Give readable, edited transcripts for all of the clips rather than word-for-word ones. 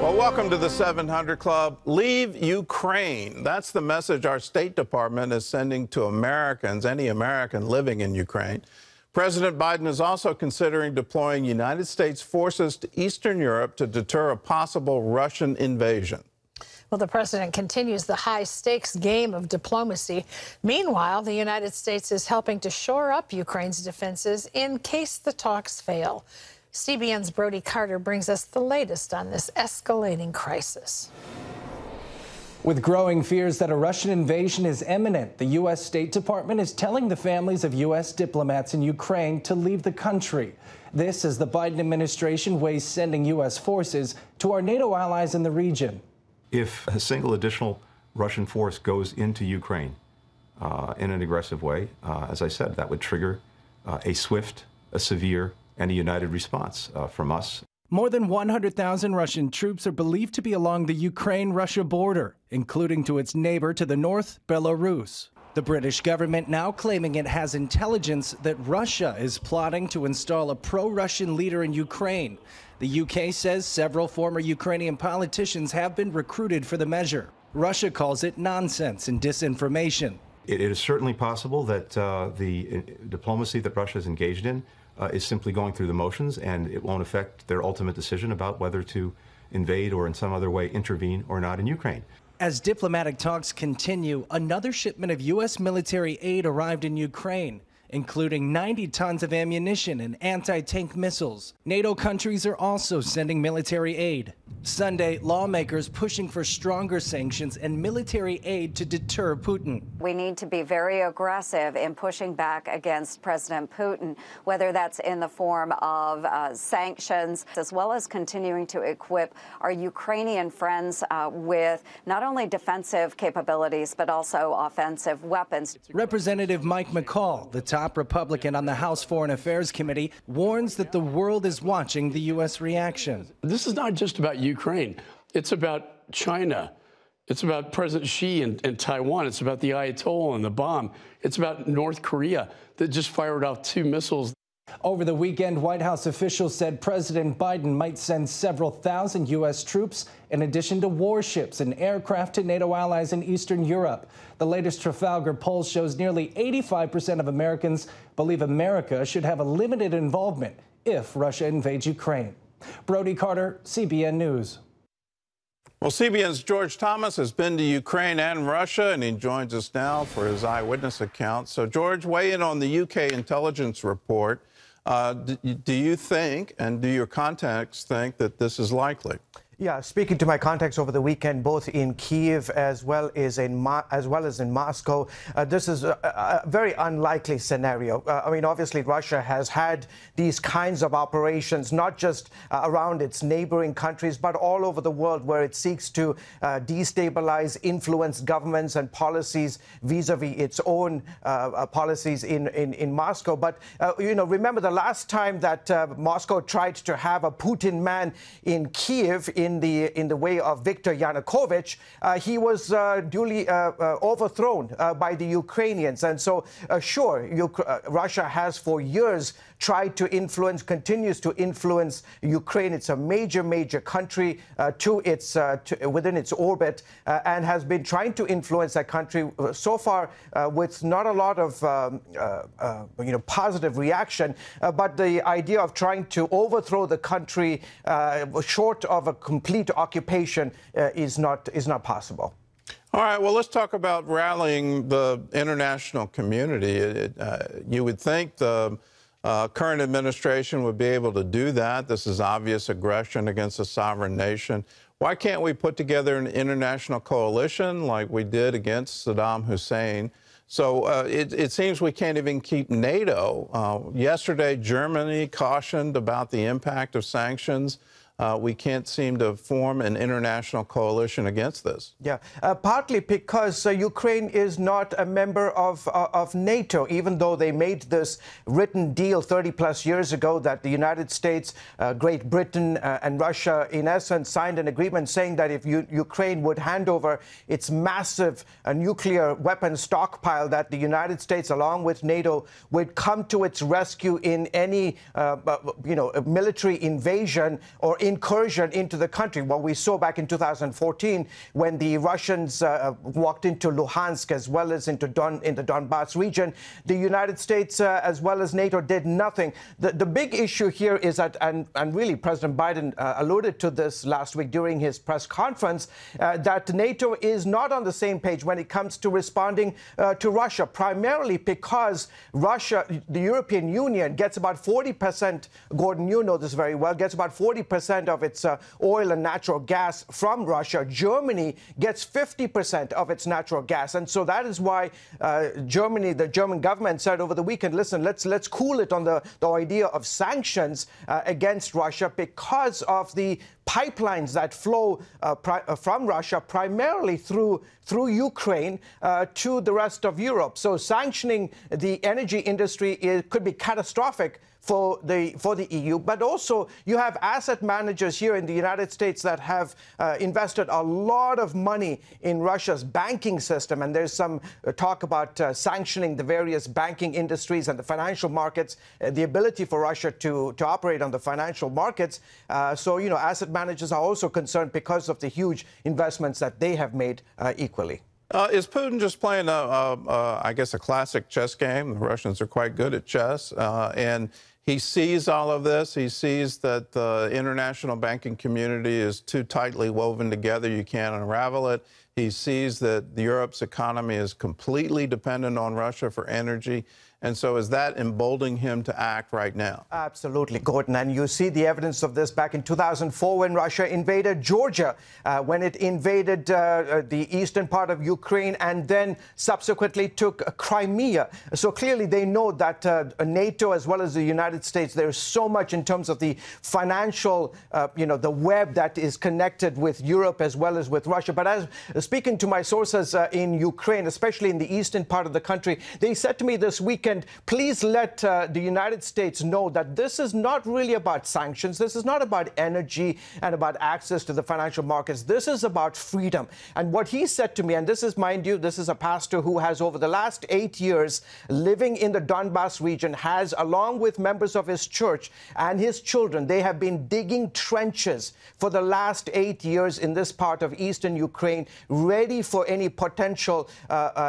Well, welcome to the 700 Club. Leave Ukraine. That's the message our State Department is sending to Americans, any American living in Ukraine. President Biden is also considering deploying United States forces to Eastern Europe to deter a possible Russian invasion. Well, the president continues the high-stakes game of diplomacy. Meanwhile, the United States is helping to shore up Ukraine's defenses in case the talks fail. CBN's Brody Carter brings us the latest on this escalating crisis. With growing fears that a Russian invasion is imminent, the U.S. State Department is telling the families of U.S. diplomats in Ukraine to leave the country. This as the Biden administration weighs sending U.S. forces to our NATO allies in the region. If a single additional Russian force goes into Ukraine in an aggressive way, as I said, that would trigger a swift, a severe, and a united response from us. More than 100,000 Russian troops are believed to be along the Ukraine-Russia border, including to its neighbor to the north, Belarus. The British government now claiming it has intelligence that Russia is plotting to install a pro-Russian leader in Ukraine. The UK says several former Ukrainian politicians have been recruited for the measure. Russia calls it nonsense and disinformation. It is certainly possible that the diplomacy that Russia is engaged in is simply going through the motions, and it won't affect their ultimate decision about whether to invade or in some other way intervene or not in Ukraine. As diplomatic talks continue, another shipment of U.S. military aid arrived in Ukraine, including 90 tons of ammunition and anti-tank missiles. NATO countries are also sending military aid. Sunday, lawmakers pushing for stronger sanctions and military aid to deter Putin. We need to be very aggressive in pushing back against President Putin, whether that's in the form of sanctions, as well as continuing to equip our Ukrainian friends with not only defensive capabilities, but also offensive weapons. Representative Mike McCall, the top Republican on the House Foreign Affairs Committee, warns that the world is watching the U.S. reaction. This is not just about Ukraine. It's about China. It's about President Xi and Taiwan. It's about the Ayatollah and the bomb. It's about North Korea that just fired off 2 missiles. Over the weekend, White House officials said President Biden might send several thousand U.S. troops in addition to warships and aircraft to NATO allies in Eastern Europe. The latest Trafalgar poll shows nearly 85% of Americans believe America should have a limited involvement if Russia invades Ukraine. Brody Carter, CBN News. Well, CBN's George Thomas has been to Ukraine and Russia, and he joins us now for his eyewitness account. So, George, weigh in on the UK intelligence report. Do you think, and do your contacts think, that this is likely? Yeah, speaking to my contacts over the weekend, both in Kyiv as well as in Moscow, this is a very unlikely scenario. I mean, obviously, Russia has had these kinds of operations, not just around its neighboring countries, but all over the world, where it seeks to destabilize, influence governments and policies vis-a-vis its own policies in Moscow. But, you know, remember the last time that Moscow tried to have a Putin man in Kyiv, in the way of Viktor Yanukovych, he was duly overthrown by the Ukrainians. And so, sure, Russia has for years tried to influence, continues to influence Ukraine. It's a major country within its orbit, and has been trying to influence that country so far with not a lot of positive reaction. But the idea of trying to overthrow the country short of a complete occupation is not possible. All right, well, let's talk about rallying the international community. You would think the current administration would be able to do that. This is obvious aggression against a sovereign nation. Why can't we put together an international coalition like we did against Saddam Hussein? So it seems we can't even keep NATO. Yesterday, Germany cautioned about the impact of sanctions. We can't seem to form an international coalition against this. Yeah, partly because Ukraine is not a member of NATO, even though they made this written deal 30-plus years ago that the United States, Great Britain and Russia, in essence, signed an agreement saying that if Ukraine would hand over its massive nuclear weapons stockpile, that the United States, along with NATO, would come to its rescue in any military invasion or incursion into the country. What we saw back in 2014 when the Russians walked into Luhansk as well as into in the Donbass region, the United States as well as NATO did nothing. The big issue here is that, and really President Biden alluded to this last week during his press conference, that NATO is not on the same page when it comes to responding to Russia, primarily because Russia, the European Union, gets about 40%, Gordon, you know this very well, gets about 40% of its oil and natural gas from Russia. Germany gets 50% of its natural gas. And so that is why Germany, the German government said over the weekend, listen, let's cool it on the idea of sanctions against Russia because of the pipelines that flow from Russia, primarily through Ukraine to the rest of Europe. So sanctioning the energy industry could be catastrophic for the EU, but also you have asset managers here in the United States that have invested a lot of money in Russia's banking system, and there's some talk about sanctioning the various banking industries and the financial markets, the ability for Russia to operate on the financial markets. So, you know, asset managers are also concerned because of the huge investments that they have made equally. Is Putin just playing, I guess, a classic chess game? The Russians are quite good at chess, and he sees all of this. He sees that the international banking community is too tightly woven together. You can't unravel it. He sees that Europe's economy is completely dependent on Russia for energy. And so is that emboldening him to act right now? Absolutely, Gordon. And you see the evidence of this back in 2004 when Russia invaded Georgia, when it invaded the eastern part of Ukraine and then subsequently took Crimea. So clearly they know that NATO as well as the United States, there's so much in terms of the financial, the web that is connected with Europe as well as with Russia. But as speaking to my sources in Ukraine, especially in the eastern part of the country, they said to me this weekend, please let the United States know that this is not really about sanctions. This is not about energy and about access to the financial markets. This is about freedom. And what he said to me, and this is, mind you, this is a pastor who has over the last 8 years living in the Donbass region, has, along with members of his church and his children, they have been digging trenches for the last 8 years in this part of eastern Ukraine, ready for any potential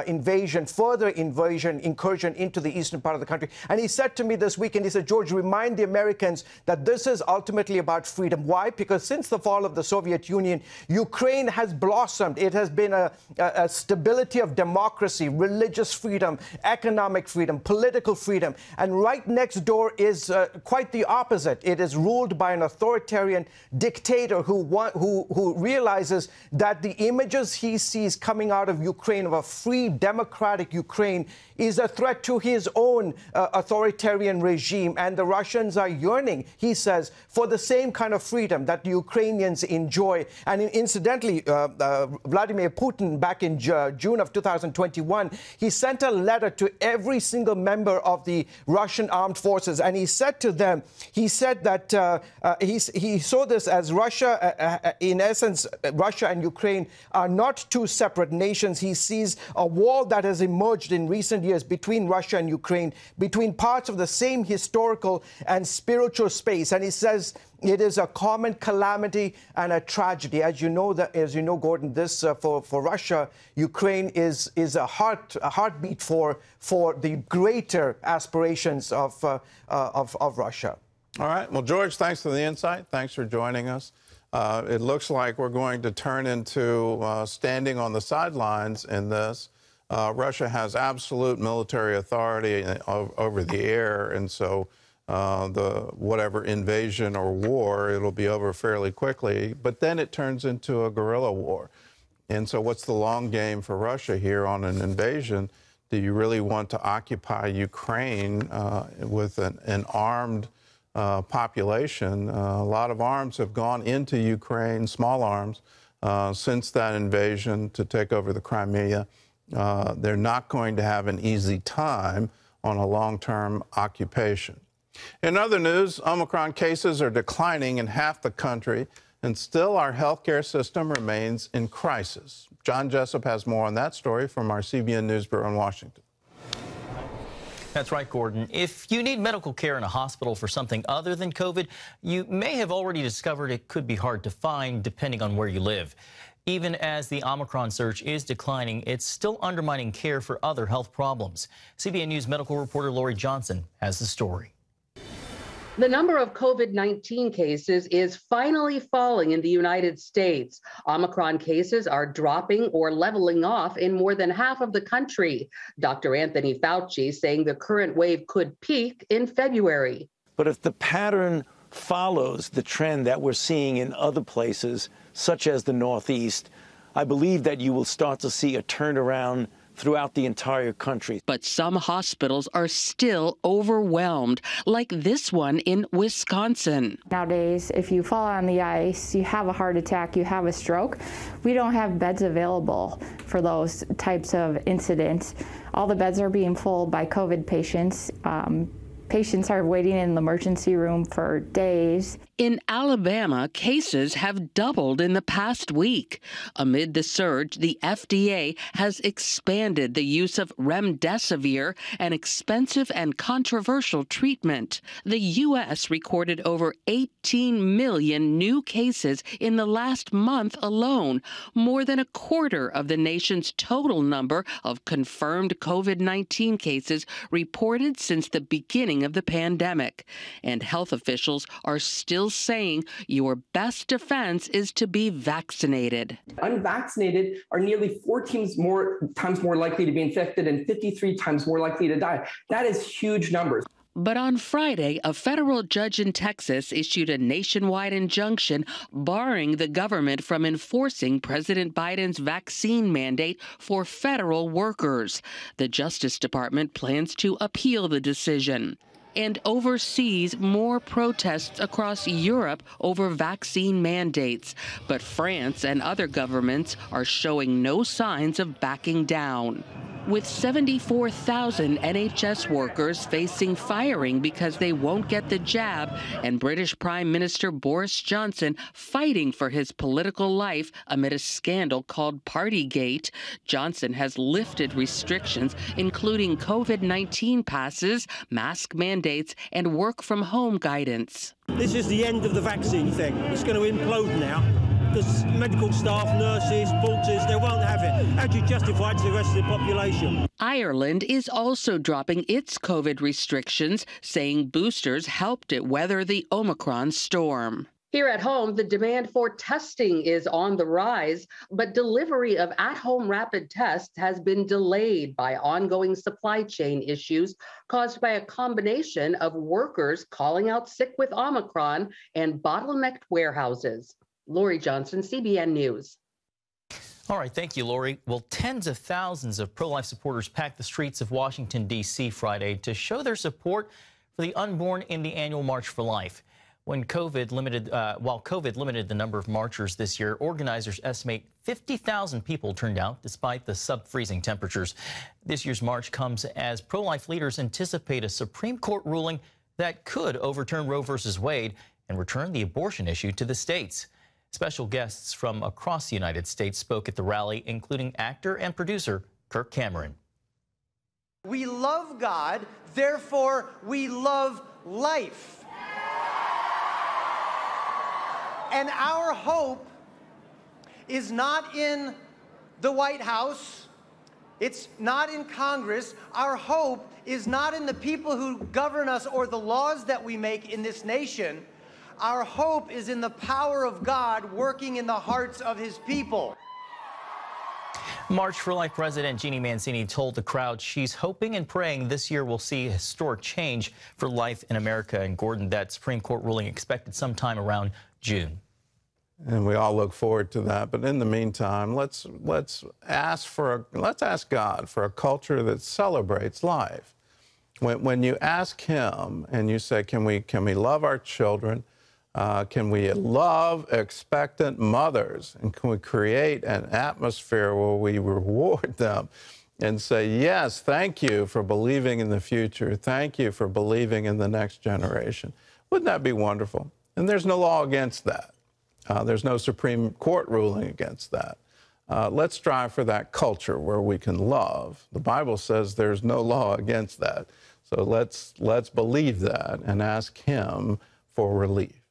invasion, further invasion, incursion into the eastern part of the country. And he said to me this weekend, he said, George, remind the Americans that this is ultimately about freedom. Why? Because since the fall of the Soviet Union, Ukraine has blossomed. It has been a stability of democracy, religious freedom, economic freedom, political freedom. And right next door is quite the opposite. It is ruled by an authoritarian dictator who realizes that the images he sees coming out of Ukraine, of a free, democratic Ukraine, is a threat to his own authoritarian regime. And the Russians are yearning, he says, for the same kind of freedom that the Ukrainians enjoy. And incidentally, Vladimir Putin, back in June of 2021, he sent a letter to every single member of the Russian armed forces. And he said to them, he said that he saw this as Russia, in essence, Russia and Ukraine are not two separate nations. He sees a wall that has emerged in recent years between Russia and Ukraine, between parts of the same historical and spiritual space. And he says it is a common calamity and a tragedy. As you know, Gordon, this for Russia, Ukraine is a heartbeat for the greater aspirations of Russia. All right. Well, George, thanks for the insight. Thanks for joining us. It looks like we're going to turn into standing on the sidelines in this. Russia has absolute military authority over the air, and so whatever invasion or war, it'll be over fairly quickly. But then it turns into a guerrilla war. And so what's the long game for Russia here on an invasion? Do you really want to occupy Ukraine with an armed population? A lot of arms have gone into Ukraine, small arms, since that invasion to take over the Crimea. They're not going to have an easy time on a long-term occupation. In other news, Omicron cases are declining in half the country, and still our healthcare system remains in crisis. John Jessup has more on that story from our CBN News Bureau in Washington. That's right, Gordon. If you need medical care in a hospital for something other than COVID, you may have already discovered it could be hard to find depending on where you live. Even as the Omicron surge is declining, it's still undermining care for other health problems. CBN News medical reporter Lori Johnson has the story. The number of COVID-19 cases is finally falling in the United States. Omicron cases are dropping or leveling off in more than half of the country. Dr. Anthony Fauci saying the current wave could peak in February. But if the pattern follows the trend that we're seeing in other places, such as the Northeast, I believe that you will start to see a turnaround throughout the entire country. But some hospitals are still overwhelmed, like this one in Wisconsin. Nowadays, if you fall on the ice, you have a heart attack, you have a stroke, we don't have beds available for those types of incidents. All the beds are being filled by COVID patients. Patients are waiting in the emergency room for days. In Alabama, cases have doubled in the past week. Amid the surge, the FDA has expanded the use of remdesivir, an expensive and controversial treatment. The U.S. recorded over 18 million new cases in the last month alone, more than a quarter of the nation's total number of confirmed COVID-19 cases reported since the beginning of the pandemic. And health officials are still saying your best defense is to be vaccinated. Unvaccinated are nearly 14 times more likely to be infected and 53 times more likely to die. That is huge numbers. But on Friday, a federal judge in Texas issued a nationwide injunction barring the government from enforcing President Biden's vaccine mandate for federal workers. The Justice Department plans to appeal the decision. And overseas, more protests across Europe over vaccine mandates. But France and other governments are showing no signs of backing down. With 74,000 NHS workers facing firing because they won't get the jab, and British Prime Minister Boris Johnson fighting for his political life amid a scandal called Partygate, Johnson has lifted restrictions, including COVID-19 passes, mask mandates, and work-from-home guidance. This is the end of the vaccine thing. It's going to implode now. The medical staff, nurses, porters, they won't have it. How do you justify it to the rest of the population? Ireland is also dropping its COVID restrictions, saying boosters helped it weather the Omicron storm. Here at home, the demand for testing is on the rise, but delivery of at-home rapid tests has been delayed by ongoing supply chain issues caused by a combination of workers calling out sick with Omicron and bottlenecked warehouses. Lori Johnson, CBN News. All right, thank you, Lori. Well, tens of thousands of pro-life supporters packed the streets of Washington, D.C. Friday to show their support for the unborn in the annual March for Life. While COVID limited the number of marchers this year, organizers estimate 50,000 people turned out despite the sub-freezing temperatures. This year's march comes as pro-life leaders anticipate a Supreme Court ruling that could overturn Roe v. Wade and return the abortion issue to the states. Special guests from across the United States spoke at the rally, including actor and producer Kirk Cameron. We love God, therefore we love life. And our hope is not in the White House. It's not in Congress. Our hope is not in the people who govern us or the laws that we make in this nation. Our hope is in the power of God working in the hearts of his people. March for Life President Jeannie Mancini told the crowd she's hoping and praying this year will see a historic change for life in America. And Gordon, that Supreme Court ruling expected sometime around June. And we all look forward to that. But in the meantime, let's ask God for a culture that celebrates life. When you ask him and you say, can we love our children? Can we love expectant mothers? And can we create an atmosphere where we reward them and say, yes, thank you for believing in the future. Thank you for believing in the next generation. Wouldn't that be wonderful? And there's no law against that. There's no Supreme Court ruling against that. Let's strive for that culture where we can love. The Bible says there's no law against that. So let's believe that and ask him for relief.